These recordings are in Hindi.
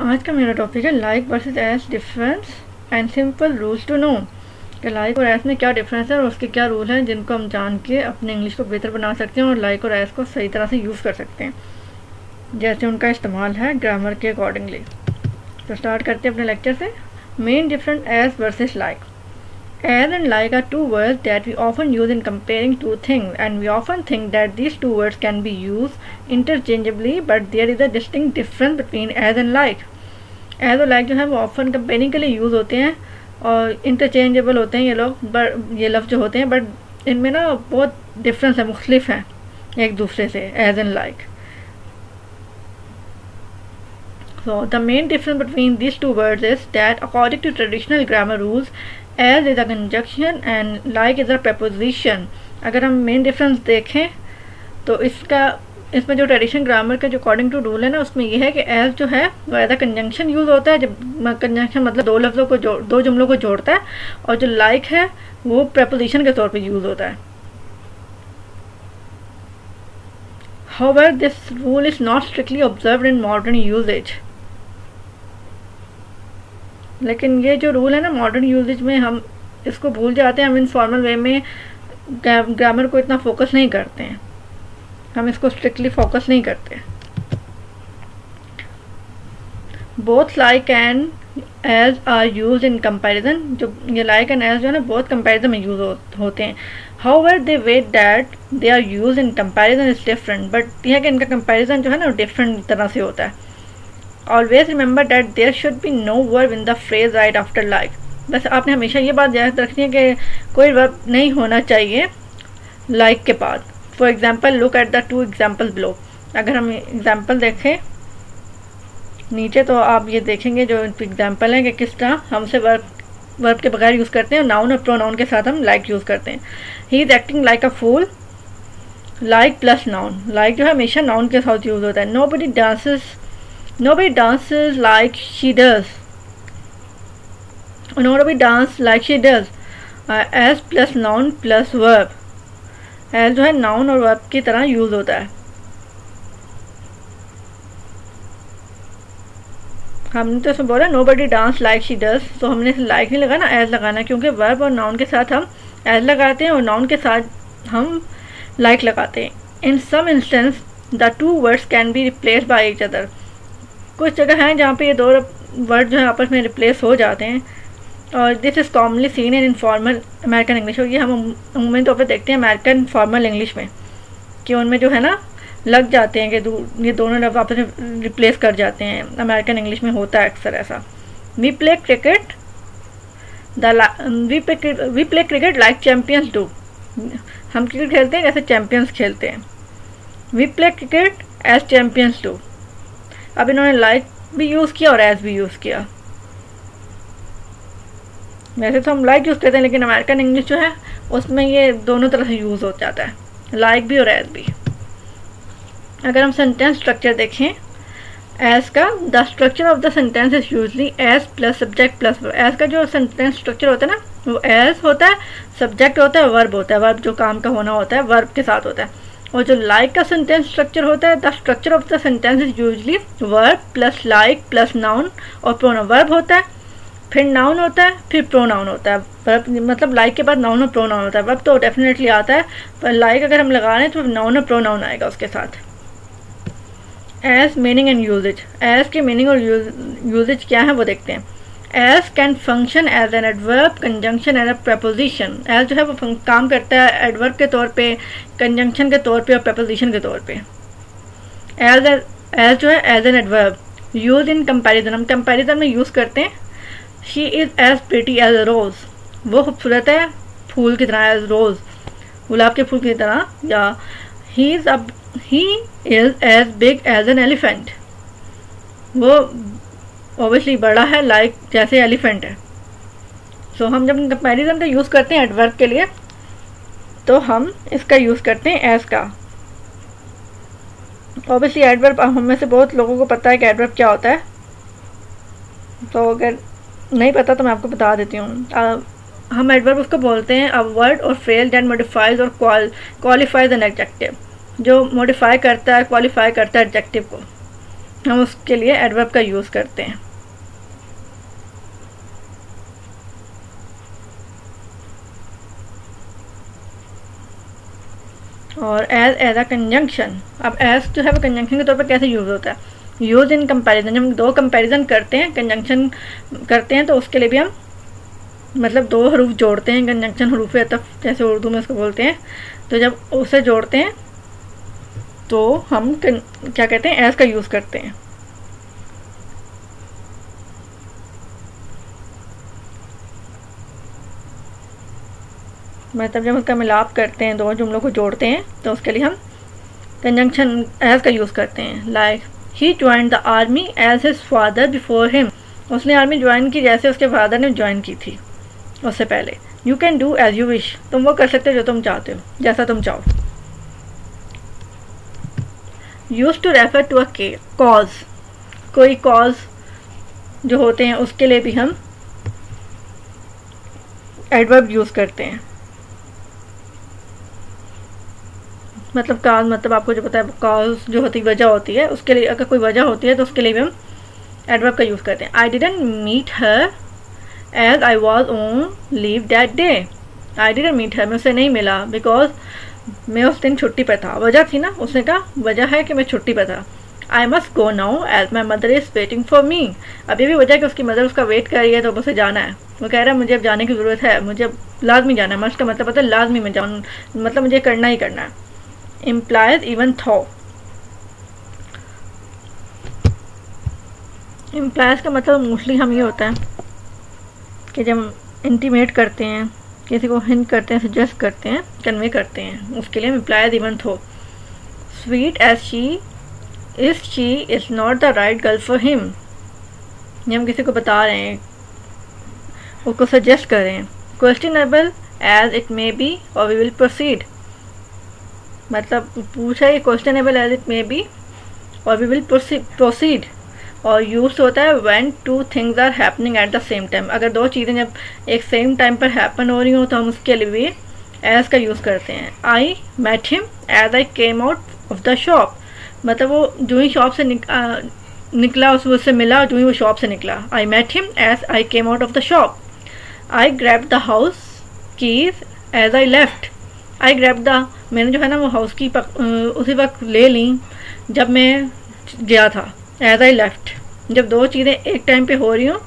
आज का मेरा टॉपिक है like versus as difference and simple rules to know कि लाइक और एस में क्या डिफरेंस है और उसके क्या रूल हैं जिनको हम जान के अपने इंग्लिश को बेहतर बना सकते हैं और लाइक और एस को सही तरह से यूज़ कर सकते हैं जैसे उनका इस्तेमाल है ग्रामर के अकॉर्डिंगली। तो स्टार्ट करते हैं अपने लेक्चर से। Main difference S versus like. As and like are two words that we often use in comparing two things, and we often think that these two words can be used interchangeably, but there is a distinct difference between as and like. As और like जो है वो often comparing के लिए यूज़ होते हैं और interchangeable होते हैं ये लफ्ज़ जो होते हैं, बट इनमें ना बहुत डिफरेंस है, मुख्तलिफ हैं एक दूसरे से as and like. So the main difference between these two words is that according to traditional grammar rules, as is a conjunction and like is a preposition. अगर हम मेन डिफरेंस देखें तो इसमें जो ट्रेडिशनल ग्रामर का जो अकॉर्डिंग टू रूल है ना, उसमें यह है कि एज जो है वो एज अ कंजंक्शन यूज़ होता है, जब कंजंक्शन मतलब दो जुमलों को जोड़ता है, और जो लाइक है वो प्रेपोजिशन के तौर पे यूज़ होता है। However, this rule is not strictly observed in modern usage. लेकिन ये जो रूल है ना मॉडर्न यूजेज में हम इसको भूल जाते हैं, हम इनफॉर्मल वे में ग्रामर को इतना फोकस नहीं करते हैं, हम इसको स्ट्रिक्टली फोकस नहीं करते। Both like and as are use in comparison. जो ये लाइक एंड एज जो है ना बहुत कंपैरिजन में यूज होते हैं। However the way that they are use in comparison is different, but यह है कि इनका कंपैरिजन जो है ना डिफरेंट तरह से होता है। Always remember that there should be no verb in the phrase right after like. बस आपने हमेशा ये बात याद रखनी है कि कोई वर्ब नहीं होना चाहिए like के बाद। For example, look at the two examples below. अगर हम एग्जाम्पल देखें नीचे तो आप ये देखेंगे जो एग्जाम्पल हैं कि किस तरह हमसे वर्ब के बगैर यूज़ करते हैं, नाउन और प्रोनाउन के साथ हम like यूज़ करते हैं। He is acting like a fool. Like plus noun. Like जो है हमेशा नाउन के साथ यूज़ होता है। Nobody dances like she does. Nobody dances like she does. As plus noun plus verb. As जो है noun और verb की तरह यूज होता है। हमने तो इसमें बोला nobody dances like she does, तो हमने like नहीं लगाना, as लगाना, क्योंकि verb और noun के साथ हम as लगाते हैं और noun के साथ हम like लगाते हैं। In some instance, the two words can be replaced by each other. कुछ जगह हैं जहाँ पे ये दो वर्ड जो है आपस में रिप्लेस हो जाते हैं, और this is commonly seen in formal American English. और ये हम अमूमन तौर पे देखते हैं अमेरिकन फॉर्मल इंग्लिश में कि उनमें जो है ना लग जाते हैं कि ये दोनों लफ्ज़ आपस में रिप्लेस कर जाते हैं। अमेरिकन इंग्लिश में होता है अक्सर ऐसा। We play cricket like champions do. हम क्रिकेट खेलते हैं जैसे चैम्पियंस खेलते हैं। We play cricket as champions do. अब इन्होंने लाइक भी यूज़ किया और एज भी यूज़ किया। वैसे तो हम लाइक यूज़ करते हैं, लेकिन अमेरिकन इंग्लिश जो है उसमें ये दोनों तरह से यूज़ हो जाता है, लाइक भी और एज भी। अगर हम सेंटेंस स्ट्रक्चर देखें एज का, the structure of the sentence is usually as plus subject plus verb. As का जो सेंटेंस स्ट्रक्चर होता है ना वो एज होता है, सब्जेक्ट होता है, वर्ब होता है। वर्ब जो काम का होना होता है वर्ब के साथ होता है। और जो लाइक का सेंटेंस स्ट्रक्चर होता है, the structure of the sentence is usually verb plus like plus noun और प्रोनाउन। वर्ब होता है, फिर नाउन होता है, फिर प्रोनाउन होता है। वर्ब मतलब लाइक के बाद नाउन और प्रोनाउन होता है। वर्ब तो डेफिनेटली आता है, पर लाइक अगर हम लगा रहे हैं तो नाउन और प्रोनाउन आएगा उसके साथ। As meaning and usages. As के मीनिंग और यूजेज क्या है वो देखते हैं। As can function as an adverb conjunction as a preposition. As जो है वो काम करता है एडवर्ब के तौर पे, कंजंक्शन के तौर पे और प्रपोजिशन के तौर पे। एज जो है as an adverb use in comparison. हम कंपैरिजन में यूज़ करते हैं। She is as pretty as a rose. वो खूबसूरत है फूल की तरह, एज रोज़ गुलाब के फूल की तरह। या he is as big as an elephant. वो ऑब्वियसली बड़ा है लाइक जैसे एलिफेंट है। सो हम जब कंपैरिजन का यूज़ करते हैं एडवर्ब के लिए तो हम इसका यूज़ करते हैं एज का। ऑब्वियसली एडवर्ब हम में से बहुत लोगों को पता है कि एडवर्ब क्या होता है, तो अगर नहीं पता तो मैं आपको बता देती हूँ। हम एडवर्ब उसको बोलते हैं अ वर्ड और फ्रेज दैट मॉडिफाइज और क्वालिफाइज एन एडजेक्टिव, जो मॉडिफाई करता है क्वालिफाई करता है एडजेक्टिव को। हम उसके लिए एडवर्ब का यूज़ करते हैं। और एज अ कंजंक्शन, अब एज जो है वो कंजंक्शन के तौर पर कैसे यूज़ होता है? यूज इन कंपैरिजन, जब हम दो कंपैरिजन करते हैं, कंजंक्शन करते हैं, तो उसके लिए भी हम मतलब दो हरूफ जोड़ते हैं, कंजंक्शन हरूफ अतफ जैसे उर्दू में उसको बोलते हैं। तो जब उसे जोड़ते हैं तो हम क्या कहते हैं, एज का यूज़ करते हैं। मतलब जब उसका मिलाप करते हैं, दो जुमलों को जोड़ते हैं, तो उसके लिए हम कंजंक्शन एज का यूज़ करते हैं। Like he join the army as his father before him, उसने आर्मी ज्वाइन की जैसे उसके फादर ने ज्वाइन की थी उससे पहले। You can do as you wish, तुम वो कर सकते हो जो तुम चाहते हो, जैसा तुम चाहो। Use to refer to a cause, कोई कॉज जो होते हैं उसके लिए भी हम एडवर्ब यूज़ करते हैं। मतलब काज, मतलब आपको जो पता है काज जो होती है वजह होती है, उसके लिए अगर कोई वजह होती है तो उसके लिए भी हम एडवर्ब का यूज़ करते हैं। I didn't meet her as I was on leave that day, I didn't meet her, मैं उससे नहीं मिला बिकॉज मैं उस दिन छुट्टी पर था। वजह थी ना, उसने कहा वजह है कि मैं छुट्टी पर था। I must go now as my mother is waiting for me, अभी भी वजह कि उसकी मदर उसका वेट कर रही है तो मुझे जाना है। वो कह रहा है मुझे अब जाने की ज़रूरत है, मुझे लाजमी जाना है। मस्ट का मतलब पता है लाजमी में जाऊँ, मतलब मुझे करना ही करना है। implies even though, implies का मतलब मोस्टली हम ये होता है कि जब इंटीमेट करते हैं, किसी को हिंट करते हैं, सजेस्ट करते हैं, कन्वे करते हैं, उसके लिए implies even though। sweet as she is not the right girl for him, ये हम किसी को बता रहे हैं, उसको सजेस्ट कर रहे हैं। questionable as it may be or we will proceed, मतलब पूछा ये questionable as it may be और वी विल प्रोसीड। और यूज होता है when two things are happening at the same time, अगर दो चीज़ें जब एक सेम टाइम पर हैपन हो रही हो तो हम उसके लिए एज का यूज़ करते हैं। I met him as I came out of the shop, मतलब वो जो ही शॉप से निकला, उससे मिला जो ही वो शॉप से निकला। I met him as I came out of the shop. I grab the house keys as I left, I grab the, मैंने जो है ना वो हाउस की उसी वक्त ले ली जब मैं गया था। एज आई लेफ्ट, जब दो चीज़ें एक टाइम पे हो रही हो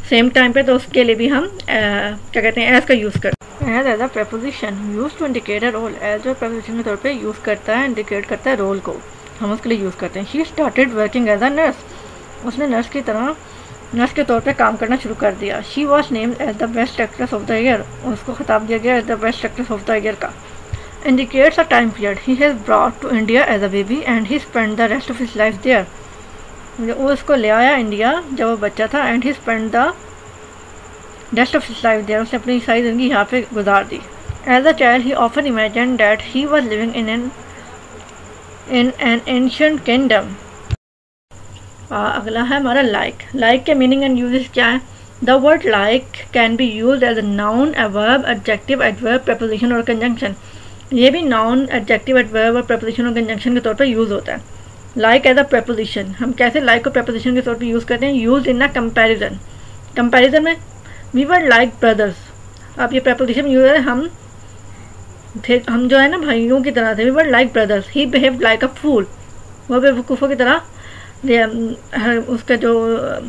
सेम टाइम पे, तो उसके लिए भी हम क्या कहते हैं, एज का यूज़ करते हैं। As a preposition use to indicate a role, as जो प्रेपोजिशन के तौर पे यूज़ करता है, इंडिकेट करता है रोल को, हम उसके लिए यूज़ करते हैं। She started working as a nurse, उसने नर्स की तरह नर्स के तौर पे काम करना शुरू कर दिया। She was named as the best actress of the year, उसको खिताब दिया गया as the best actress of the year का। Indicates a time period, he has brought to India as a baby and he spent the rest of his life there, वो उसको ले आया इंडिया जब वो बच्चा था, and he spent the rest of his life there, उसने अपनी सारी ज़िंदगी यहाँ पे गुजार दी। As a child he often imagined that he was living in an ancient kingdom। अगला है हमारा like के मीनिंग एंड यूजेस क्या है? The word like can be used as a noun, a verb, adjective, adverb, preposition और conjunction। ये भी नाउन, एडजेक्टिव, एडवर्ब और प्रेपोजिशन और कंजंक्शन के तौर पर यूज़ होता है। लाइक एज अ प्रेपोजिशन, हम कैसे लाइक को प्रेपोजिशन के तौर पर यूज़ करते हैं? Use in a comparison, comparison में वी वर लाइक ब्रदर्स, अब ये प्रेपोजिशन यूज है, हम जो है ना भाइयों की तरह थे। We were like brothers, he behaved like a fool, वह बेवकूफ़ों की तरह, उसका जो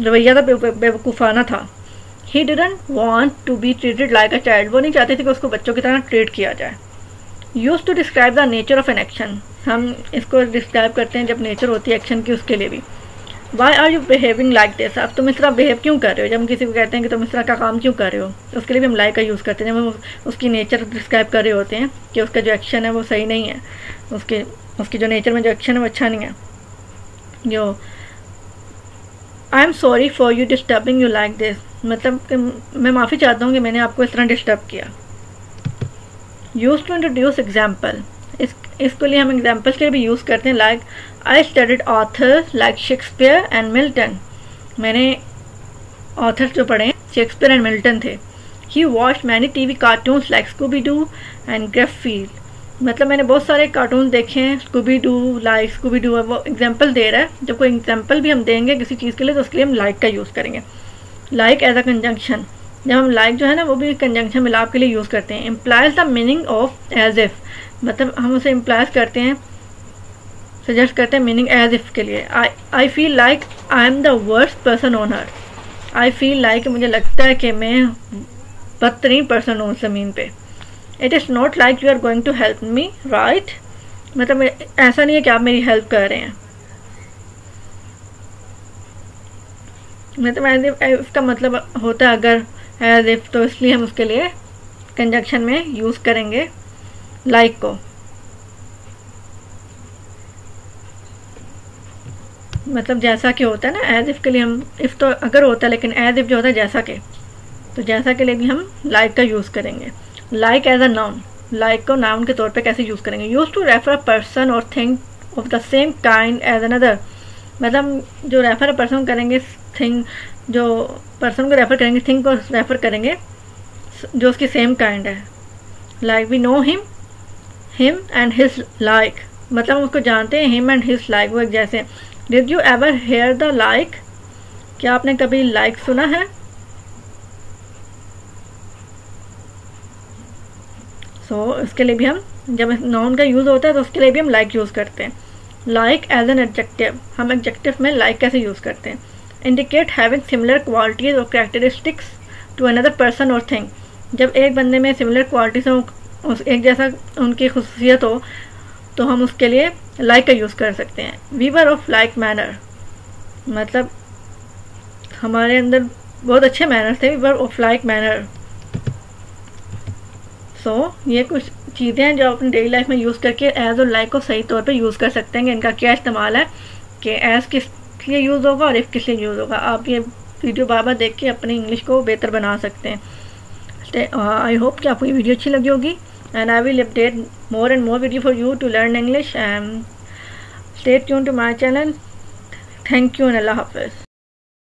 रवैया था बेवकूफ़ाना था। He didn't want to be treated like a child, वो नहीं चाहते थे कि उसको बच्चों की तरह ट्रीट किया जाए। Use to describe the nature of an action, हम इसको डिस्क्राइब करते हैं जब नेचर होती है एक्शन की, उसके लिए भी। Why are you behaving like this, अब तुम इस तरह बिहेव क्यों कर रहे हो? जब हम किसी को कहते हैं कि तुम इस तरह का काम क्यों कर रहे हो, तो उसके लिए भी हम लाइक का यूज़ करते हैं। जब हम उसकी नेचर डिस्क्राइब कर रहे होते हैं कि उसका जो एक्शन है वो सही नहीं है, उसकी जो नेचर में जो एक्शन है वो अच्छा नहीं है। जो I am sorry for you disturbing you like this, मतलब कि मैं माफ़ी चाहता हूँ कि मैंने आपको इस तरह डिस्टर्ब किया। यूज टू इंट्रोड्यूस एग्जाम्पल, इसके लिए हम एग्जाम्पल्स के लिए भी यूज़ करते हैं। Like I studied authors like Shakespeare and Milton, मैंने ऑथर्स जो पढ़े शेक्सपियर एंड मिल्टन थे। He watched many TV cartoons like Scooby Doo and Garfield, मतलब मैंने बहुत सारे कार्टून देखे हैं, Scooby Doo, like Scooby Doo, वो एग्जांपल दे रहा है। जब कोई एग्जांपल भी हम देंगे किसी चीज़ के लिए तो उसके लिए हम लाइक का यूज़ करेंगे। लाइक एज अ कंजंक्शन, जब हम लाइक जो है ना वो भी कंजंक्शन मिलाप के लिए यूज़ करते हैं। Implies the meaning of as if, मतलब हम उसे इम्प्लाइज करते हैं, सजेस्ट करते हैं मीनिंग एज इफ़ के लिए। I feel like I am the worst person on earth, I feel like मुझे लगता है कि मैं बदतरीन पर्सन हूँ ज़मीन पे। It is not like you are going to help me right, मतलब ऐसा नहीं है कि आप मेरी हेल्प कर रहे हैं। मतलब एज इफ इसका मतलब होता है अगर एज इफ, तो इसलिए हम उसके लिए कंजंक्शन में यूज़ करेंगे लाइक को। मतलब जैसा कि होता है ना, एज इफ़ के लिए हम इफ़ तो अगर होता है, लेकिन एज इफ़ जो होता है जैसा के, तो जैसा के लिए भी हम लाइक का यूज़ करेंगे। Like as a noun, like को नाउन के तौर पे कैसे यूज़ करेंगे? Use to refer a person or thing of the same kind as another, मतलब जो रेफर अ पर्सन करेंगे थिंग, जो पर्सन को रेफर करेंगे थिंग को रेफर करेंगे जो उसकी सेम काइंड है। Like we know him and his like, मतलब हम उसको जानते हैं, हिम एंड हिज लाइक वो एक जैसे। Did you ever hear the like, क्या आपने कभी लाइक सुना है? इसके लिए भी हम, जब नाउन का यूज़ होता है तो उसके लिए भी हम लाइक यूज़ करते हैं। लाइक एज एन एडजेक्टिव, हम एडजेक्टिव में लाइक कैसे यूज़ करते हैं? इंडिकेट हैविंग सिमिलर क्वालिटीज और characteristics to another person or thing, जब एक बंदे में सिमिलर क्वालिटीज हो, एक जैसा उनकी खुसूसियत हो, तो हम उसके लिए लाइक का यूज़ कर सकते हैं। We were of like manner, मतलब हमारे अंदर बहुत अच्छे मैनर्स थे। We were of like manner. ये कुछ चीज़ें हैं जो आप अपनी डेली लाइफ में यूज़ करके एज और लाइक को सही तौर पे यूज़ कर सकते हैं। इनका क्या इस्तेमाल है कि एज किस लिए यूज़ होगा और इफ़ किस लिए यूज़ होगा। आप ये वीडियो बार बार देख के अपनी इंग्लिश को बेहतर बना सकते हैं। आई होप कि आपको ये वीडियो अच्छी लगी होगी, and I will update more and more video for you to learn English, and stay tuned to my channel. Thank you and Allah Hafiz.